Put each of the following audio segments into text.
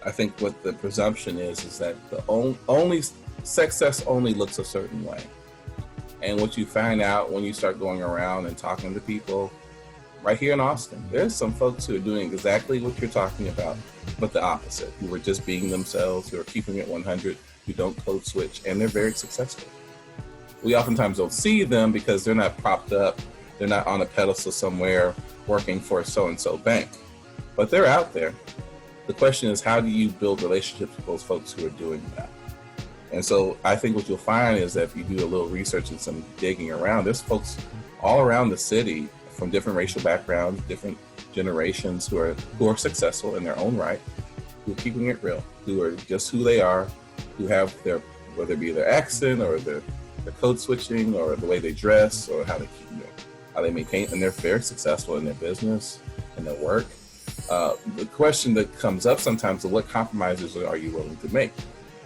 I think what the presumption is that the only success only looks a certain way. And what you find out when you start going around and talking to people right here in Austin, there's some folks who are doing exactly what you're talking about, but the opposite, who are just being themselves, who are keeping it 100, who don't code switch, and they're very successful. We oftentimes don't see them because they're not propped up, they're not on a pedestal somewhere working for so-and-so bank, but they're out there. The question is, how do you build relationships with those folks who are doing that? And so I think what you'll find is that if you do a little research and some digging around, there's folks all around the city from different racial backgrounds, different generations who are successful in their own right, who are keeping it real, who are just who they are, who have their, whether it be their accent or their code switching or the way they dress or how they maintain, and they're very successful in their business and their work. The question that comes up sometimes is, what compromises are you willing to make?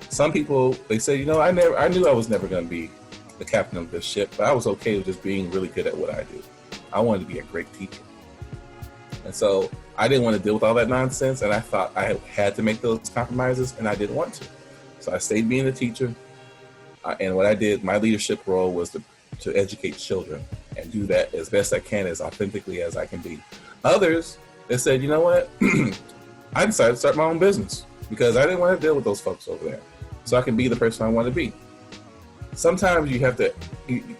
Some people, they say, I knew I was never going to be the captain of this ship, but I was okay with just being really good at what I do. I wanted to be a great teacher. And so I didn't want to deal with all that nonsense, and I thought I had to make those compromises, and I didn't want to. So I stayed being a teacher, and what I did, my leadership role was to educate children and do that as best I can, as authentically as I can be. Others, they said, you know what? I decided to start my own business because I didn't want to deal with those folks over there, so I can be the person I want to be. Sometimes you have to,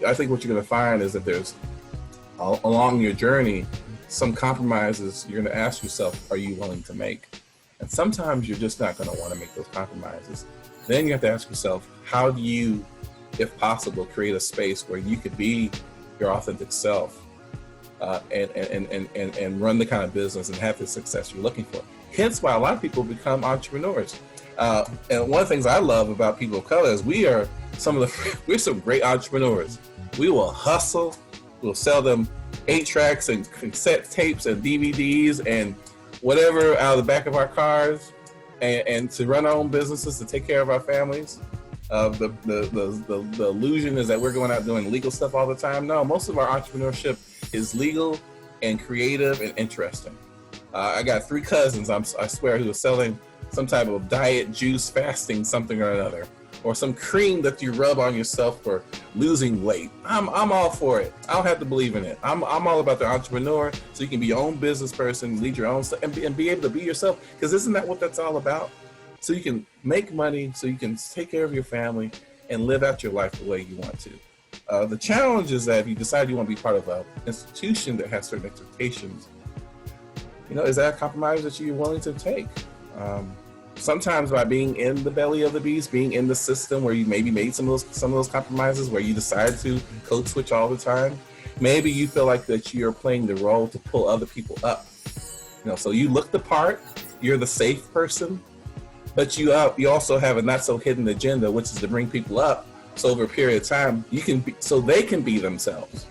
I think what you're going to find is that there's, along your journey, some compromises you're going to ask yourself, are you willing to make? And sometimes you're just not going to want to make those compromises. Then you have to ask yourself, how do you, if possible, create a space where you could be your authentic self and run the kind of business and have the success you're looking for? Hence why a lot of people become entrepreneurs. And one of the things I love about people of color is we're some great entrepreneurs. We will hustle. We'll sell them 8-tracks and cassette tapes and DVDs and whatever out of the back of our cars, and to run our own businesses, to take care of our families. The illusion is that we're going out doing legal stuff all the time. No, most of our entrepreneurship is legal and creative and interesting. I got 3 cousins, I swear, who are selling some type of diet juice fasting something or another, or some cream that you rub on yourself for losing weight. I'm all for it. I don't have to believe in it. I'm all about the entrepreneur, so you can be your own business person, lead your own stuff, and be able to be yourself, because isn't that what that's all about? So you can make money, so you can take care of your family and live out your life the way you want to. The challenge is that if you decide you want to be part of an institution that has certain expectations, is that a compromise that you're willing to take? Sometimes by being in the belly of the beast, being in the system where you maybe made some of those compromises, where you decide to code switch all the time, maybe you feel like that you're playing the role to pull other people up. So you look the part, you're the safe person, but you also have a not so hidden agenda, which is to bring people up. So over a period of time, so they can be themselves.